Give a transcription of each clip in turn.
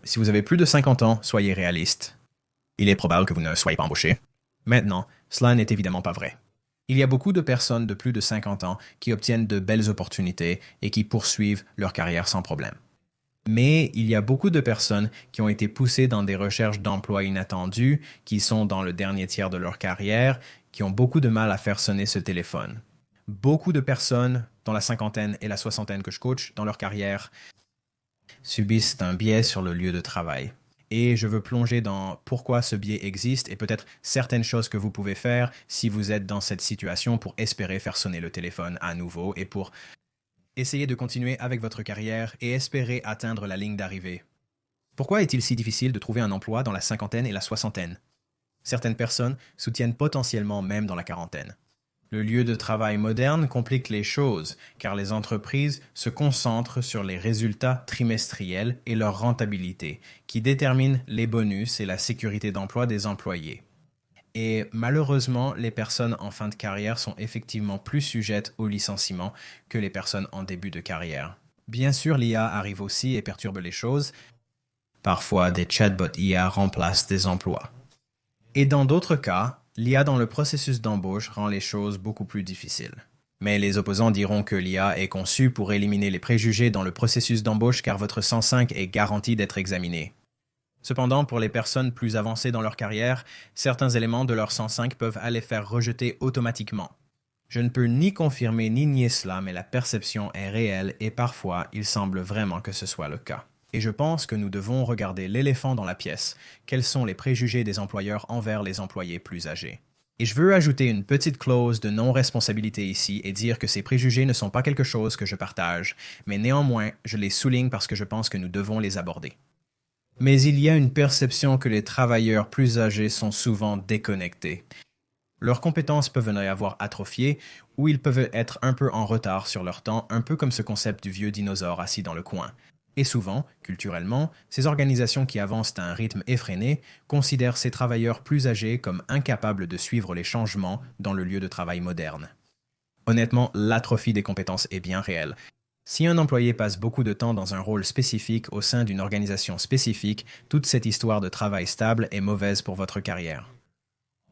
Si vous avez plus de 50 ans, soyez réaliste. Il est probable que vous ne soyez pas embauché. Maintenant, cela n'est évidemment pas vrai. Il y a beaucoup de personnes de plus de 50 ans qui obtiennent de belles opportunités et qui poursuivent leur carrière sans problème. Mais il y a beaucoup de personnes qui ont été poussées dans des recherches d'emploi inattendues, qui sont dans le dernier tiers de leur carrière, qui ont beaucoup de mal à faire sonner ce téléphone. Beaucoup de personnes, dans la cinquantaine et la soixantaine que je coach dans leur carrière, subissent un biais sur le lieu de travail. Et je veux plonger dans pourquoi ce biais existe et peut-être certaines choses que vous pouvez faire si vous êtes dans cette situation pour espérer faire sonner le téléphone à nouveau et pour essayer de continuer avec votre carrière et espérer atteindre la ligne d'arrivée. Pourquoi est-il si difficile de trouver un emploi dans la cinquantaine et la soixantaine? Certaines personnes soutiennent potentiellement même dans la quarantaine. Le lieu de travail moderne complique les choses, car les entreprises se concentrent sur les résultats trimestriels et leur rentabilité, qui déterminent les bonus et la sécurité d'emploi des employés. Et malheureusement, les personnes en fin de carrière sont effectivement plus sujettes au licenciement que les personnes en début de carrière. Bien sûr, l'IA arrive aussi et perturbe les choses. Parfois, des chatbots IA remplacent des emplois. Et dans d'autres cas, l'IA dans le processus d'embauche rend les choses beaucoup plus difficiles. Mais les opposants diront que l'IA est conçue pour éliminer les préjugés dans le processus d'embauche car votre 105 est garanti d'être examiné. Cependant, pour les personnes plus avancées dans leur carrière, certains éléments de leur 105 peuvent les faire rejeter automatiquement. Je ne peux ni confirmer ni nier cela, mais la perception est réelle et parfois il semble vraiment que ce soit le cas. Et je pense que nous devons regarder l'éléphant dans la pièce. Quels sont les préjugés des employeurs envers les employés plus âgés? Et je veux ajouter une petite clause de non-responsabilité ici et dire que ces préjugés ne sont pas quelque chose que je partage, mais néanmoins, je les souligne parce que je pense que nous devons les aborder. Mais il y a une perception que les travailleurs plus âgés sont souvent déconnectés. Leurs compétences peuvent y avoir atrophié ou ils peuvent être un peu en retard sur leur temps, un peu comme ce concept du vieux dinosaure assis dans le coin. Et souvent, culturellement, ces organisations qui avancent à un rythme effréné considèrent ces travailleurs plus âgés comme incapables de suivre les changements dans le lieu de travail moderne. Honnêtement, l'atrophie des compétences est bien réelle. Si un employé passe beaucoup de temps dans un rôle spécifique au sein d'une organisation spécifique, toute cette histoire de travail stable est mauvaise pour votre carrière.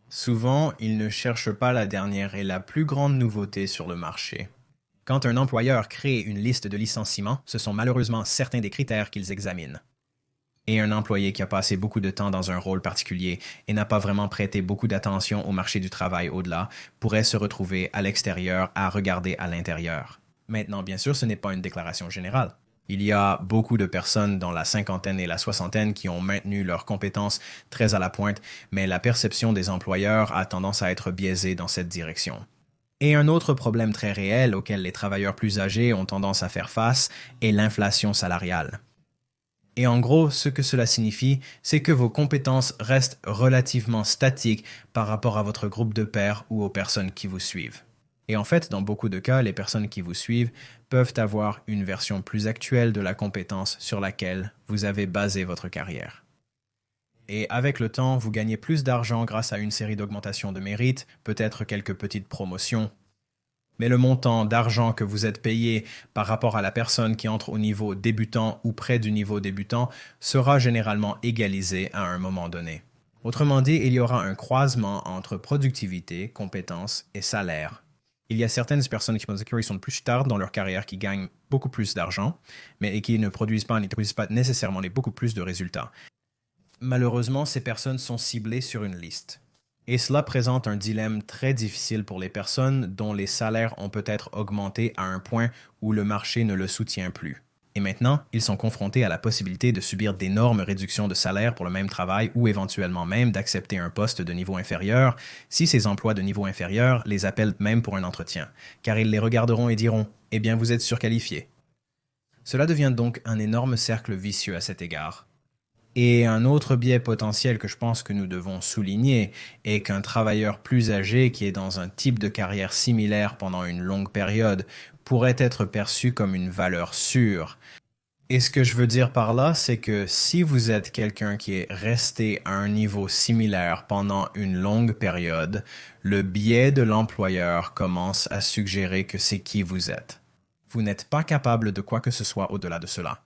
Souvent, ils ne cherchent pas la dernière et la plus grande nouveauté sur le marché. Quand un employeur crée une liste de licenciements, ce sont malheureusement certains des critères qu'ils examinent. Et un employé qui a passé beaucoup de temps dans un rôle particulier et n'a pas vraiment prêté beaucoup d'attention au marché du travail au-delà pourrait se retrouver à l'extérieur à regarder à l'intérieur. Maintenant, bien sûr, ce n'est pas une déclaration générale. Il y a beaucoup de personnes dans la cinquantaine et la soixantaine qui ont maintenu leurs compétences très à la pointe, mais la perception des employeurs a tendance à être biaisée dans cette direction. Et un autre problème très réel auquel les travailleurs plus âgés ont tendance à faire face est l'inflation salariale. Et en gros, ce que cela signifie, c'est que vos compétences restent relativement statiques par rapport à votre groupe de pairs ou aux personnes qui vous suivent. Et en fait, dans beaucoup de cas, les personnes qui vous suivent peuvent avoir une version plus actuelle de la compétence sur laquelle vous avez basé votre carrière. Et avec le temps, vous gagnez plus d'argent grâce à une série d'augmentations de mérite, peut-être quelques petites promotions. Mais le montant d'argent que vous êtes payé par rapport à la personne qui entre au niveau débutant ou près du niveau débutant sera généralement égalisé à un moment donné. Autrement dit, il y aura un croisement entre productivité, compétences et salaire. Il y a certaines personnes qui sont plus tard dans leur carrière qui gagnent beaucoup plus d'argent, mais qui ne produisent pas nécessairement beaucoup plus de résultats. Malheureusement, ces personnes sont ciblées sur une liste. Et cela présente un dilemme très difficile pour les personnes dont les salaires ont peut-être augmenté à un point où le marché ne le soutient plus. Et maintenant, ils sont confrontés à la possibilité de subir d'énormes réductions de salaire pour le même travail ou éventuellement même d'accepter un poste de niveau inférieur si ces emplois de niveau inférieur les appellent même pour un entretien, car ils les regarderont et diront « Eh bien, vous êtes surqualifié ». Cela devient donc un énorme cercle vicieux à cet égard. Et un autre biais potentiel que je pense que nous devons souligner est qu'un travailleur plus âgé qui est dans un type de carrière similaire pendant une longue période pourrait être perçu comme une valeur sûre. Et ce que je veux dire par là, c'est que si vous êtes quelqu'un qui est resté à un niveau similaire pendant une longue période, le biais de l'employeur commence à suggérer que c'est qui vous êtes. Vous n'êtes pas capable de quoi que ce soit au-delà de cela.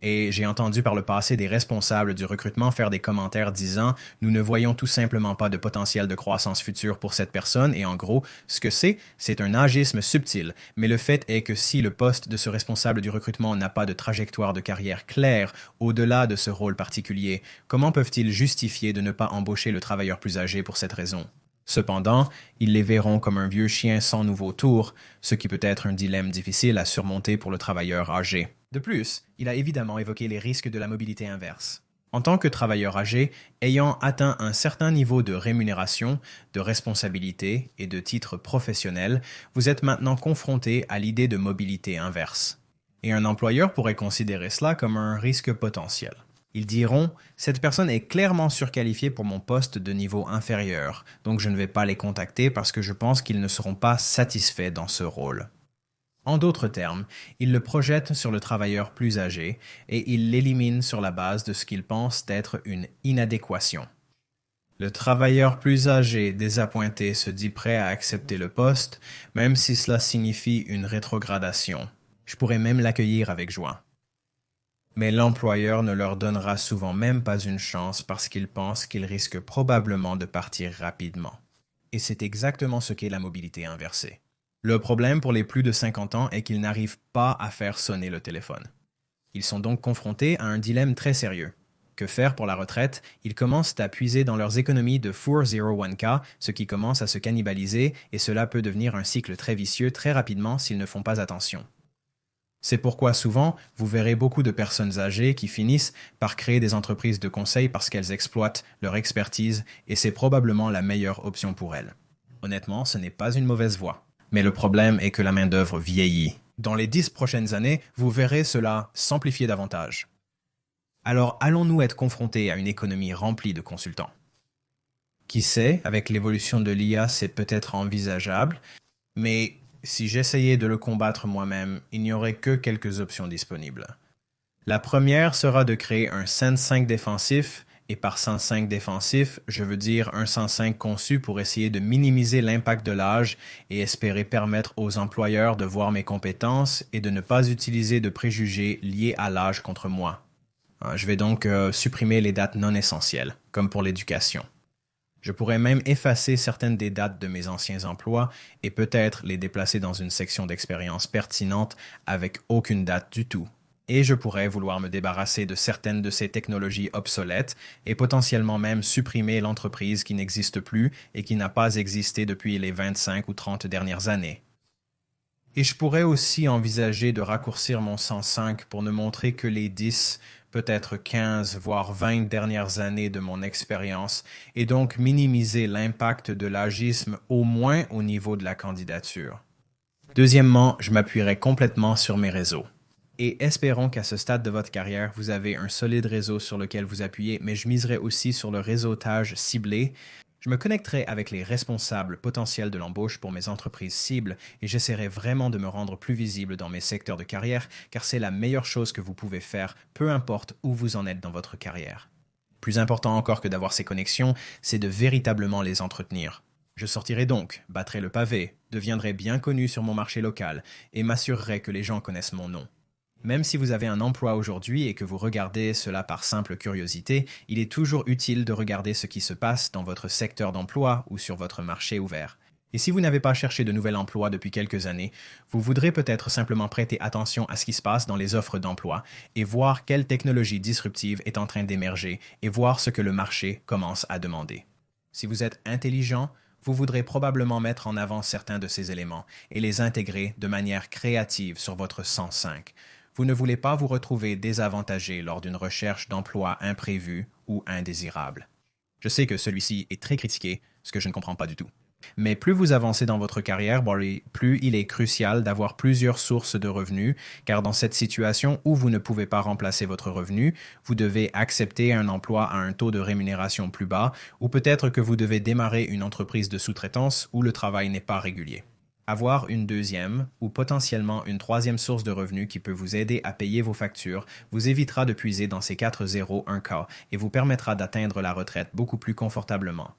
Et j'ai entendu par le passé des responsables du recrutement faire des commentaires disant «Nous ne voyons tout simplement pas de potentiel de croissance future pour cette personne» et en gros, ce que c'est un agisme subtil. Mais le fait est que si le poste de ce responsable du recrutement n'a pas de trajectoire de carrière claire au-delà de ce rôle particulier, comment peuvent-ils justifier de ne pas embaucher le travailleur plus âgé pour cette raison? Cependant, ils les verront comme un vieux chien sans nouveau tour, ce qui peut être un dilemme difficile à surmonter pour le travailleur âgé. De plus, il a évidemment évoqué les risques de la mobilité inverse. En tant que travailleur âgé, ayant atteint un certain niveau de rémunération, de responsabilité et de titre professionnel, vous êtes maintenant confronté à l'idée de mobilité inverse. Et un employeur pourrait considérer cela comme un risque potentiel. Ils diront « Cette personne est clairement surqualifiée pour mon poste de niveau inférieur, donc je ne vais pas les contacter parce que je pense qu'ils ne seront pas satisfaits dans ce rôle. » En d'autres termes, ils le projettent sur le travailleur plus âgé et ils l'éliminent sur la base de ce qu'ils pensent être une inadéquation. Le travailleur plus âgé désappointé se dit prêt à accepter le poste, même si cela signifie une rétrogradation. Je pourrais même l'accueillir avec joie. Mais l'employeur ne leur donnera souvent même pas une chance parce qu'il pense qu'ils risquent probablement de partir rapidement. Et c'est exactement ce qu'est la mobilité inversée. Le problème pour les plus de 50 ans est qu'ils n'arrivent pas à faire sonner le téléphone. Ils sont donc confrontés à un dilemme très sérieux. Que faire pour la retraite? Ils commencent à puiser dans leurs économies de 401k, ce qui commence à se cannibaliser, et cela peut devenir un cycle très vicieux très rapidement s'ils ne font pas attention. C'est pourquoi souvent, vous verrez beaucoup de personnes âgées qui finissent par créer des entreprises de conseil parce qu'elles exploitent leur expertise et c'est probablement la meilleure option pour elles. Honnêtement, ce n'est pas une mauvaise voie. Mais le problème est que la main-d'œuvre vieillit. Dans les 10 prochaines années, vous verrez cela s'amplifier davantage. Alors, allons-nous être confrontés à une économie remplie de consultants? Qui sait, avec l'évolution de l'IA, c'est peut-être envisageable, mais si j'essayais de le combattre moi-même, il n'y aurait que quelques options disponibles. La première sera de créer un Sense 5 défensif, et par Sense 5 défensif, je veux dire un Sense 5 conçu pour essayer de minimiser l'impact de l'âge et espérer permettre aux employeurs de voir mes compétences et de ne pas utiliser de préjugés liés à l'âge contre moi. Je vais donc supprimer les dates non essentielles, comme pour l'éducation. Je pourrais même effacer certaines des dates de mes anciens emplois et peut-être les déplacer dans une section d'expérience pertinente avec aucune date du tout. Et je pourrais vouloir me débarrasser de certaines de ces technologies obsolètes et potentiellement même supprimer l'entreprise qui n'existe plus et qui n'a pas existé depuis les 25 ou 30 dernières années. Et je pourrais aussi envisager de raccourcir mon 105 pour ne montrer que les 10, peut-être 15, voire 20 dernières années de mon expérience et donc minimiser l'impact de l'agisme au moins au niveau de la candidature. Deuxièmement, je m'appuierai complètement sur mes réseaux. Et espérons qu'à ce stade de votre carrière, vous avez un solide réseau sur lequel vous appuyez, mais je miserai aussi sur le réseautage ciblé. Je me connecterai avec les responsables potentiels de l'embauche pour mes entreprises cibles et j'essaierai vraiment de me rendre plus visible dans mes secteurs de carrière car c'est la meilleure chose que vous pouvez faire, peu importe où vous en êtes dans votre carrière. Plus important encore que d'avoir ces connexions, c'est de véritablement les entretenir. Je sortirai donc, battrai le pavé, deviendrai bien connu sur mon marché local et m'assurerai que les gens connaissent mon nom. Même si vous avez un emploi aujourd'hui et que vous regardez cela par simple curiosité, il est toujours utile de regarder ce qui se passe dans votre secteur d'emploi ou sur votre marché ouvert. Et si vous n'avez pas cherché de nouvel emploi depuis quelques années, vous voudrez peut-être simplement prêter attention à ce qui se passe dans les offres d'emploi et voir quelle technologie disruptive est en train d'émerger et voir ce que le marché commence à demander. Si vous êtes intelligent, vous voudrez probablement mettre en avant certains de ces éléments et les intégrer de manière créative sur votre 105. Vous ne voulez pas vous retrouver désavantagé lors d'une recherche d'emploi imprévue ou indésirable. Je sais que celui-ci est très critiqué, ce que je ne comprends pas du tout. Mais plus vous avancez dans votre carrière, plus il est crucial d'avoir plusieurs sources de revenus, car dans cette situation où vous ne pouvez pas remplacer votre revenu, vous devez accepter un emploi à un taux de rémunération plus bas, ou peut-être que vous devez démarrer une entreprise de sous-traitance où le travail n'est pas régulier. Avoir une deuxième ou potentiellement une troisième source de revenus qui peut vous aider à payer vos factures vous évitera de puiser dans ces 401k et vous permettra d'atteindre la retraite beaucoup plus confortablement.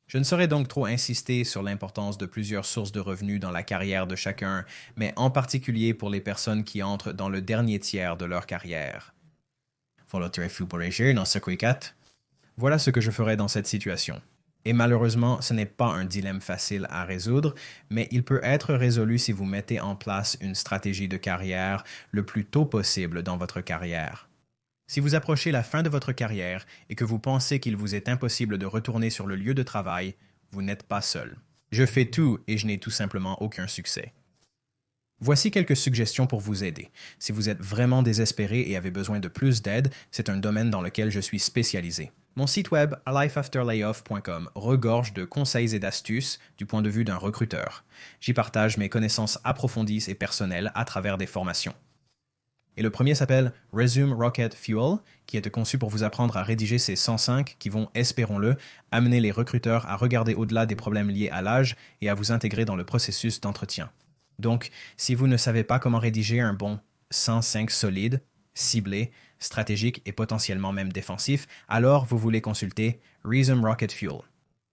Je ne saurais donc trop insister sur l'importance de plusieurs sources de revenus dans la carrière de chacun, mais en particulier pour les personnes qui entrent dans le dernier tiers de leur carrière. Follow-through pour réagir dans ce Q4. Voilà ce que je ferais dans cette situation. Et malheureusement, ce n'est pas un dilemme facile à résoudre, mais il peut être résolu si vous mettez en place une stratégie de carrière le plus tôt possible dans votre carrière. Si vous approchez la fin de votre carrière et que vous pensez qu'il vous est impossible de retourner sur le lieu de travail, vous n'êtes pas seul. Je fais tout et je n'ai tout simplement aucun succès. Voici quelques suggestions pour vous aider. Si vous êtes vraiment désespéré et avez besoin de plus d'aide, c'est un domaine dans lequel je suis spécialisé. Mon site web, alifeafterlayoff.com, regorge de conseils et d'astuces du point de vue d'un recruteur. J'y partage mes connaissances approfondies et personnelles à travers des formations. Et le premier s'appelle Resume Rocket Fuel, qui est conçu pour vous apprendre à rédiger ces 105 qui vont, espérons-le, amener les recruteurs à regarder au-delà des problèmes liés à l'âge et à vous intégrer dans le processus d'entretien. Donc, si vous ne savez pas comment rédiger un bon 105 solide, ciblé, stratégique et potentiellement même défensif, alors vous voulez consulter Resume Rocket Fuel.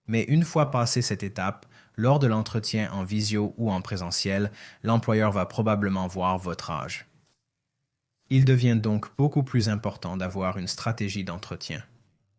Mais une fois passée cette étape, lors de l'entretien en visio ou en présentiel, l'employeur va probablement voir votre âge. Il devient donc beaucoup plus important d'avoir une stratégie d'entretien.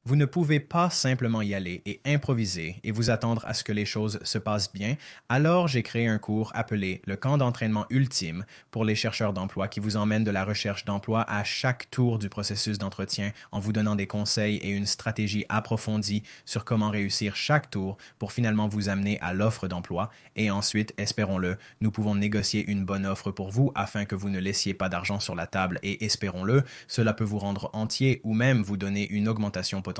Vous ne pouvez pas simplement y aller et improviser et vous attendre à ce que les choses se passent bien, alors j'ai créé un cours appelé le camp d'entraînement ultime pour les chercheurs d'emploi qui vous emmène de la recherche d'emploi à chaque tour du processus d'entretien en vous donnant des conseils et une stratégie approfondie sur comment réussir chaque tour pour finalement vous amener à l'offre d'emploi et ensuite, espérons-le, nous pouvons négocier une bonne offre pour vous afin que vous ne laissiez pas d'argent sur la table et espérons-le, cela peut vous rendre entier ou même vous donner une augmentation potentielle.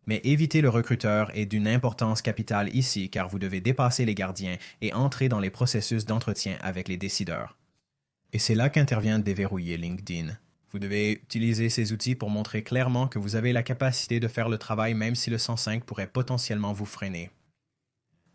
Mais éviter le recruteur est d'une importance capitale ici car vous devez dépasser les gardiens et entrer dans les processus d'entretien avec les décideurs. Et c'est là qu'intervient déverrouiller LinkedIn. Vous devez utiliser ces outils pour montrer clairement que vous avez la capacité de faire le travail même si le 105 pourrait potentiellement vous freiner.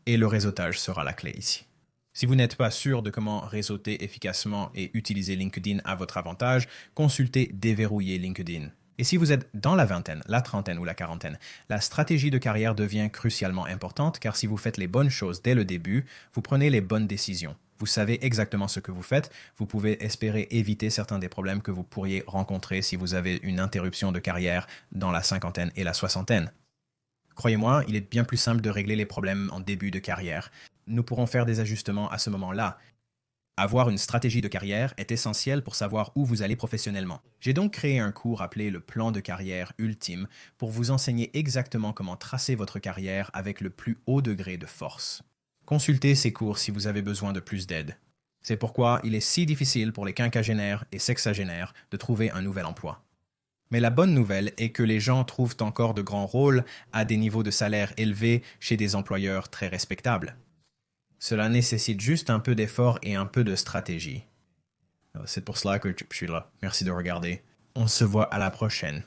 Et le réseautage sera la clé ici. Si vous n'êtes pas sûr de comment réseauter efficacement et utiliser LinkedIn à votre avantage, consultez Déverrouiller LinkedIn. Et si vous êtes dans la vingtaine, la trentaine ou la quarantaine, la stratégie de carrière devient crucialement importante car si vous faites les bonnes choses dès le début, vous prenez les bonnes décisions. Vous savez exactement ce que vous faites, vous pouvez espérer éviter certains des problèmes que vous pourriez rencontrer si vous avez une interruption de carrière dans la cinquantaine et la soixantaine. Croyez-moi, il est bien plus simple de régler les problèmes en début de carrière. Nous pourrons faire des ajustements à ce moment-là. Avoir une stratégie de carrière est essentiel pour savoir où vous allez professionnellement. J'ai donc créé un cours appelé le plan de carrière ultime pour vous enseigner exactement comment tracer votre carrière avec le plus haut degré de force. Consultez ces cours si vous avez besoin de plus d'aide. C'est pourquoi il est si difficile pour les quinquagénaires et sexagénaires de trouver un nouvel emploi. Mais la bonne nouvelle est que les gens trouvent encore de grands rôles à des niveaux de salaire élevés chez des employeurs très respectables. Cela nécessite juste un peu d'effort et un peu de stratégie. C'est pour cela que je suis là. Merci de regarder. On se voit à la prochaine.